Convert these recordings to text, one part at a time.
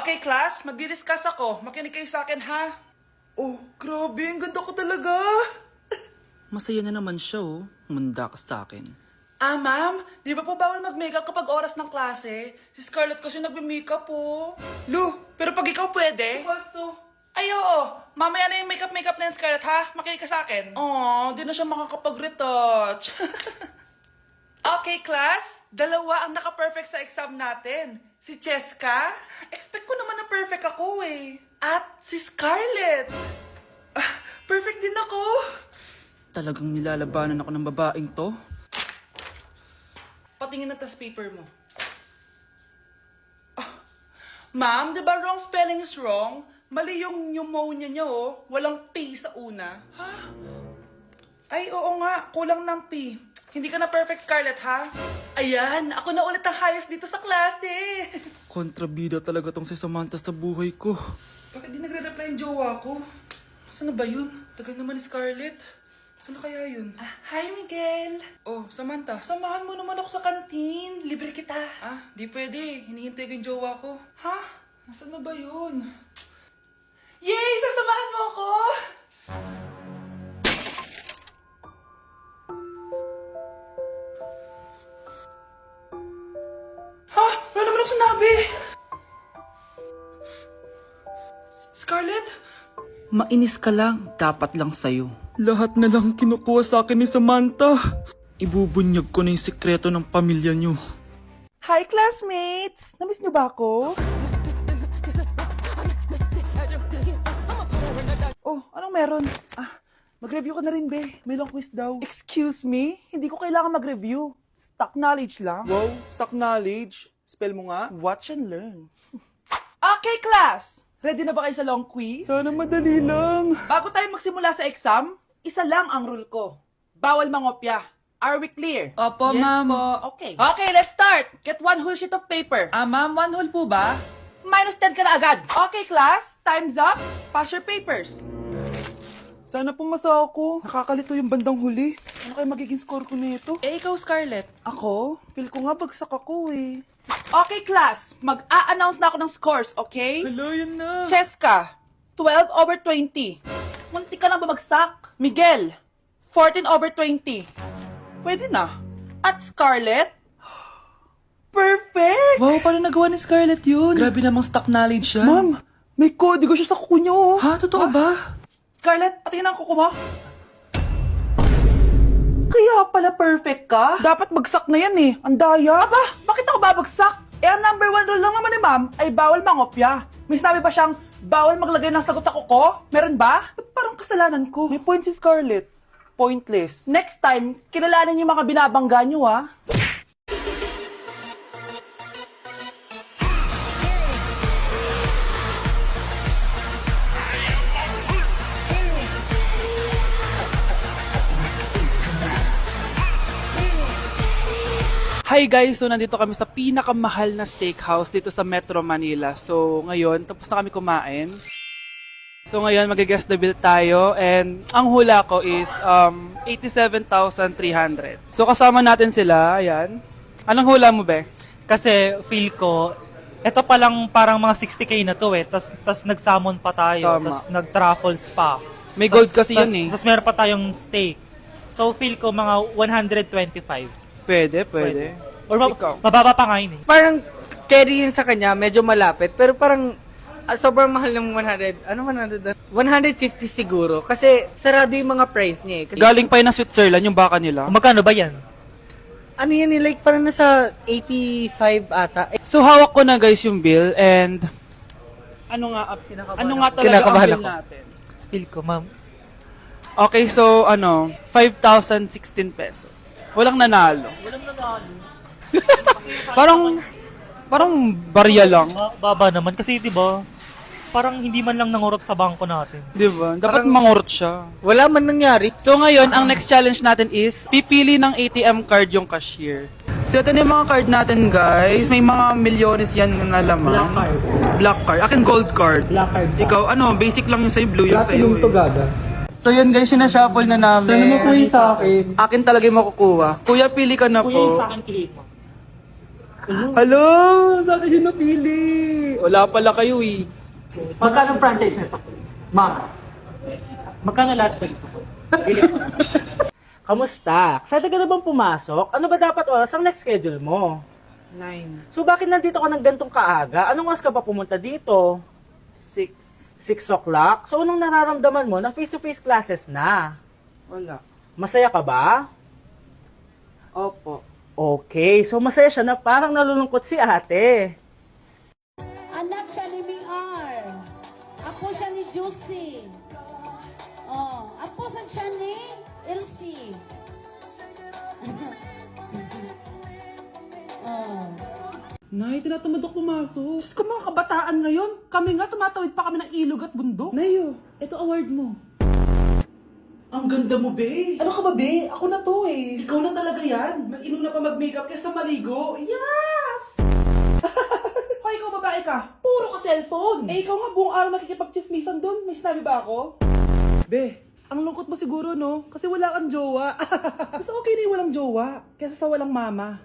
Okay, class, magdi-discuss ako. Makinig kayo sa akin, ha? Oh, grabe, ang ganda ko talaga. Masaya na naman siya, oh. Manda ka sa akin. Ah, ma'am, di ba po bawal mag-makeup kapag oras ng klase? Si Scarlett kasi nagbe-makeup po. Lu, pero pag ikaw pwede? Gusto. Ay, oo. Mamaya na yung makeup na yung Scarlett, ha? Makinig ka sa akin. Aw, di na siya makakapag-retouch. Okay, class. Dalawa ang naka-perfect sa exam natin. Si Cheska. Expect ko naman na perfect ako eh. At si Scarlett. Perfect din ako. Talagang nilalabanan ako ng babaeng to. Patingin na tas paper mo. Ma'am, di ba wrong spelling is wrong? Mali yung pneumonia niya, oh. Walang P sa una. Ha? Ay, oo nga. Kulang ng P. Hindi ka na perfect, Scarlett, ha? Ayan, ako na ulit ang highest dito sa klase. Kontrabida talaga tong si Samantha sa buhay ko. Bakit di nagre-reply yung jowa ko? Saan na ba yun? Tagal naman ni Scarlett. Saan na kaya yun? Hi, Miguel. Oh, Samantha, samahan mo naman ako sa kantin. Libre kita. Di pwede. Hinihintay ko yung jowa ko. Ha? Nasaan na ba yun? Yay! Sasamahan mo ako! Ha? Wala naman ako sinabi! Scarlett? Mainis ka lang, dapat lang sa'yo. Lahat na lang kinukuha sa akin ni Samantha. Ibubunyag ko na yung sikreto ng pamilya niyo. Hi, classmates! Namiss niyo ba ako? Oh, anong meron? Mag-review ka na rin, be. May long quiz daw. Excuse me? Hindi ko kailangan mag-review. Stock knowledge lang. Wow, stock knowledge. Spell mo nga. Watch and learn. Okay, class! Ready na ba kayo sa long quiz? Sana madali lang. Bago tayo magsimula sa exam, isa lang ang rule ko. Bawal mangopya. Are we clear? Opo, Yes ma'am. po. Okay. Okay, let's start. Get one whole sheet of paper. Ma'am, one hole po ba? Minus 10 ka na agad. Okay, class. Time's up. Pass your papers. Sana pumasa ako. Nakakalito yung bandang huli. Ano kayo magiging score ko nito? Ikaw, Scarlett. Ako? Feel ko nga bagsak ako eh. Okay, class. Mag-a-announce na ako ng scores, okay? Hello, yun na. Cheska, 12/20. Munti ka lang bumagsak. Miguel, 14/20. Pwede na. At Scarlett, perfect! Wow, paano nagawa ni Scarlett yun? Grabe namang stock knowledge yan. Ma'am, may kodigo siya sa kuko niyo. Oh. Ha? Totoo ba? Scarlett, patingin ang kuko mo. Kaya pala perfect ka? Dapat bagsak na yan eh. Ang daya. Aba, bakit ako babagsak? Ang number 1 rule lang naman ni ma'am ay bawal mangopya. May sinabi ba siyang bawal maglagay ng sagot sa kuko? Meron ba? Ba't parang kasalanan ko? May point si Scarlett. Pointless. Next time, kilalanin yung mga binabangga niyo ha. Hi guys! So nandito kami sa pinakamahal na steakhouse dito sa Metro Manila. So ngayon, tapos na kami kumain. So ngayon, mag-guess the bill tayo. And ang hula ko is 87,300. So kasama natin sila. Ayan. Anong hula mo, be? Kasi feel ko, eto pa lang parang mga 60k na to eh. Tas nag-salmon pa tayo. Tama. Tas nag-truffles pa. May gold kasi yan eh. Tas meron pa tayong steak. So feel ko mga 125. Pwede. Or Ikaw. mababa pa nga yun eh. Parang carry yun sa kanya, medyo malapit. Pero parang sobrang mahal ng 100. Ano 100? 150 siguro. Kasi sarado yung mga price niya eh. Kasi, Galing pa yun ng Switzerland, yung baka nila. Magkano ba yan? ano yan eh, like parang nasa 85 ata. So hawak ko na guys yung bill and ano nga talaga ang Kinakabahan bill ako. natin? Feel ko, ma'am. Okay, so 5,016 pesos. Walang nanalo. Parang barya lang. Baba naman. Kasi di ba parang hindi man lang nangurot sa bangko natin. Di ba? Dapat mangurot siya. Wala man nangyari. So ngayon, ang next challenge natin is pipili ng ATM card yung cashier. So ito na yung mga card natin guys. May mga milyones yan na lamang. Black card. Akin gold card. Black card. Ikaw, blasic lang yung sa'yo, blue yung sa'yo. gaga. So yun guys, sinashuffle na namin. Sana makuha sa akin. Akin talaga yung makukuha. Kuya, pili ka na po. Kuya, yung sa akin, kilit mo. Hello! Saan kayo napili? Wala pala kayo eh. Magkano franchise nito? Ma'am. Magkano lahat ba dito? Kamusta? Excited ka na bang pumasok? Ano ba dapat oras ang next schedule mo? 9, So bakit nandito ka ng gantong kaaga? Anong oras ka pa pumunta dito? 6, 6 o'clock? So anong nararamdaman mo na face-to-face classes na? wala. Masaya ka ba? Opo. Okay, so masaya siya na parang nalulungkot si ate. Anak siya ni Miar. Apo siya ni Juicy. Oh, apo siya ni Elsie. Oh. Nay, tinatamad ako pumasok. Diyos ko mga kabataan ngayon. Kami nga, tumatawid pa kami ng ilog at bundok. Nayo, ito award mo. Ang ganda mo, be. Ano ka ba, be? Ako na to eh. Ikaw na talaga yan. Mas inuna pa mag-makeup kaysa maligo. Yes! Hoy, ikaw babae ka. Puro ka cellphone. Eh, ikaw nga buong araw nakikipag-chismisan doon. May sinabi ba ako? Be, ang lungkot mo siguro, no? Kasi wala kang jowa. Mas okay na yung walang jowa kaysa sa walang mama.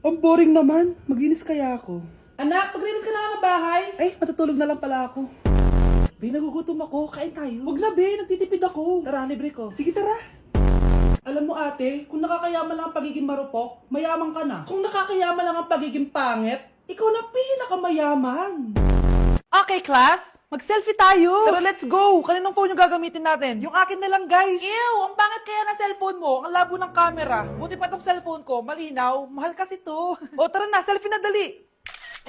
Ang boring naman. Maglinis kaya ako. Anak, maglinis ka na nga ng bahay. Ay, matutulog na lang pala ako. Be, nagugutom ako. Kain tayo. Huwag na, be. Nagtitipid ako. Tara, libre ko. Sige, tara. Alam mo, ate, kung nakakayaman lang ang pagiging marupok, mayaman ka na. Kung nakakayaman lang ang pagiging pangit, ikaw na pinakamayaman. Okay, class. Mag-selfie tayo. Tara, let's go! Kaninong phone yung gagamitin natin? Yung akin na lang, guys! Ew! Ang pangit kaya na cellphone mo. Ang labo ng camera. Buti pa tong cellphone ko. Malinaw. Mahal kasi to. O, tara na. Selfie na dali.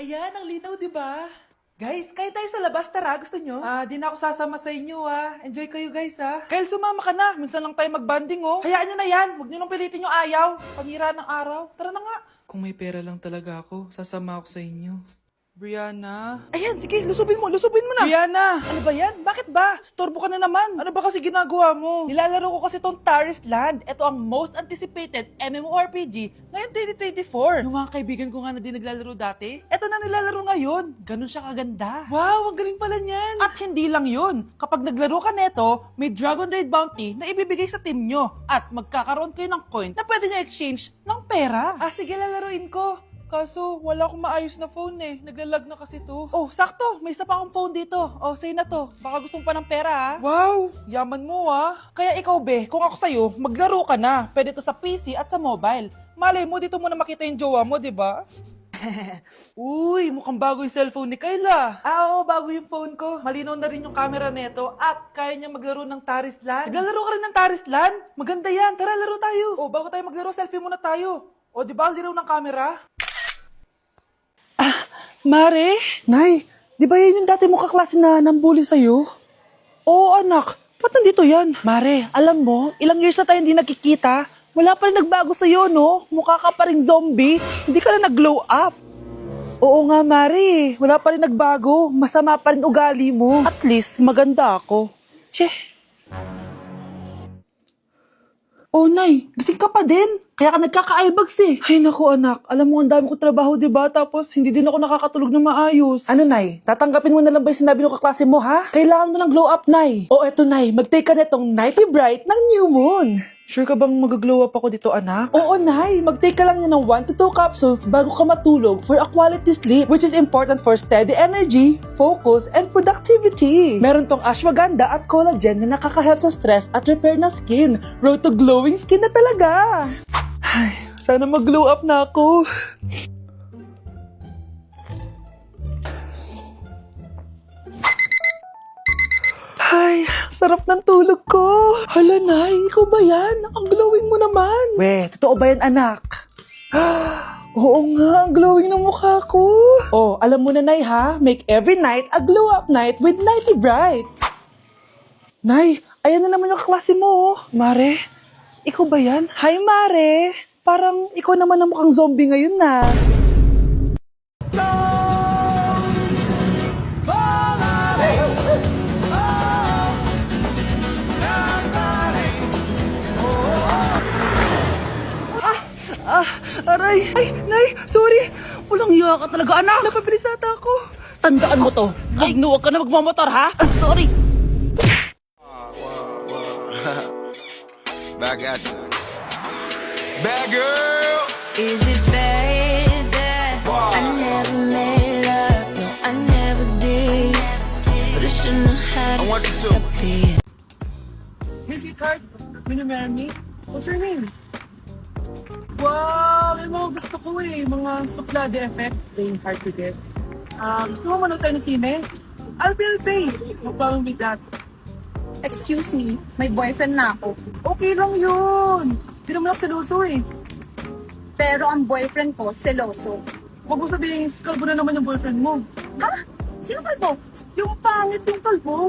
Ayan, ang linaw, di ba? Guys, kayo tayo sa labas. Tara, gusto nyo? Di na ako sasama sa inyo, Enjoy kayo, guys, Kyle, sumama ka na. Minsan lang tayo mag-banding, Hayaan nyo na yan. Huwag nyo nang pilitin yung ayaw. Pangira ng araw. Tara na nga. Kung may pera lang talaga ako, sasama ako sa inyo. Brianna? Ayan, sige, lusubin mo na. Brianna, ano ba yan? Bakit ba? Storbo ka na naman. Ano ba kasi ginagawa mo? Nilalaro ko kasi tong Taris Land. Ito ang most anticipated MMORPG ngayon 2024. Yung mga kaibigan ko nga na din naglalaro dati, ito na nilalaro ngayon. Ganun siya kaganda. Wow, ang galing pala niyan. At hindi lang yun. Kapag naglaro ka neto, may Dragon Raid Bounty na ibibigay sa team nyo. At magkakaroon kayo ng coins na pwede nyo exchange ng pera. Sige, lalaruin ko. Kaso, wala akong maayos na phone Naglalag na kasi to. Oh, sakto! May isa pa akong phone dito. Oh, sa'yo na to. Baka gusto mo pa ng pera, Wow! Yaman mo, Kaya ikaw, be, kung ako sa'yo, maglaro ka na. Pwede to sa PC at sa mobile. Malay mo, dito mo na makita yung jowa mo, di ba? Uy, mukhang bago yung cellphone ni Kayla. Oo, bago yung phone ko. Malinaw na rin yung camera neto at kaya niya maglaro ng Taris Land. Naglalaro ka rin ng Taris Land? Maganda yan. Tara, laro tayo. Oh, bago tayo maglaro, selfie muna tayo. O, di ba, ang linaw ng camera? Mare? Nay, di ba yan yung dati mo kaklase na nambuli sa'yo? Oo, anak. Ba't nandito yan? Mare, alam mo, ilang years na tayo hindi nagkikita. Wala pa rin nagbago sa'yo, no? Mukha ka pa rin zombie. Hindi ka na nag-glow up. Oo nga, Mare. Wala pa rin nagbago. Masama pa rin ugali mo. At least, maganda ako. Che. Oh, Nay, gising ka pa din. Kaya ka nagkaka-eyebags Ay, naku anak. Alam mo, ang dami ko trabaho, diba? Tapos, hindi din ako nakakatulog na maayos. Ano, Nay? Tatanggapin mo na lang ba yung sinabi ng kaklase mo, ha? Kailangan mo ng glow up, Nay. O, eto, Nay. Mag-take ka na itong Nighty Bright ng New Moon. Sure ka bang mag-glow up ako dito, anak? Oo, Nay. Mag-take ka lang niya ng 1 to 2 capsules bago ka matulog for a quality sleep, which is important for steady energy, focus, and productivity. Meron tong ashwagandha at collagen na nakaka-help sa stress at repair na skin. Road to glowing skin na talaga. Ay, sana mag-glow up na ako. Ay, sarap ng tulog ko. Hala, Nay, ikaw ba yan? Ang glowing mo naman. We, totoo ba yan, anak? Oo nga, ang glowing ng mukha ko. Oh, alam mo na, Nay, ha? Make every night a glow-up night with Nighty Bright. Nay, ayan na naman yung kaklase mo. Mare, ikaw ba yan? Hi, Mare. Parang ikaw naman ang mukhang zombie ngayon na. Aray! Ay, Nay! Sorry! Walang iya ka talaga, anak! Napabilis ata ako! Tandaan mo to! Ay, huwag ka na magmamotor, ha? Sorry! Back at you. Bad girl! Is it bad shouldn't have had it disappear. Hey, sweetheart. Will you marry me? What's your name? Wow! Yung mga gusto ko eh. Mga suplade effect. Playing hard to get. Gusto mo manood tayo ng sine? I'll pay. No problem with that. Excuse me, may boyfriend na ako. Okay lang yun. Hindi naman ako seloso eh. Pero ang boyfriend ko, seloso. Huwag mo sabihin, kalbo na naman yung boyfriend mo. Ha? Sino kalbo? Yung pangit yung kalbo.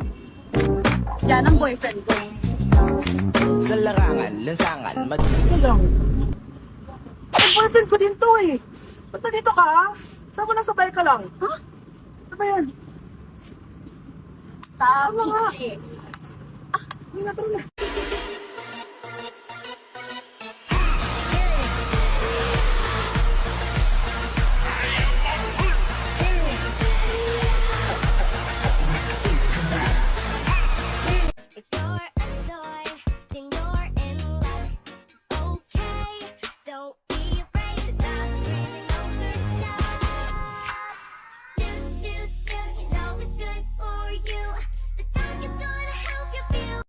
Yan ang boyfriend ko. Ito lang. Ang boyfriend ko din to eh. Ba't nandito ka? Saan mo nasabay ka lang? Ha? Ano ba yan? Sabi Ano nga? eh. Hindi na, tara na.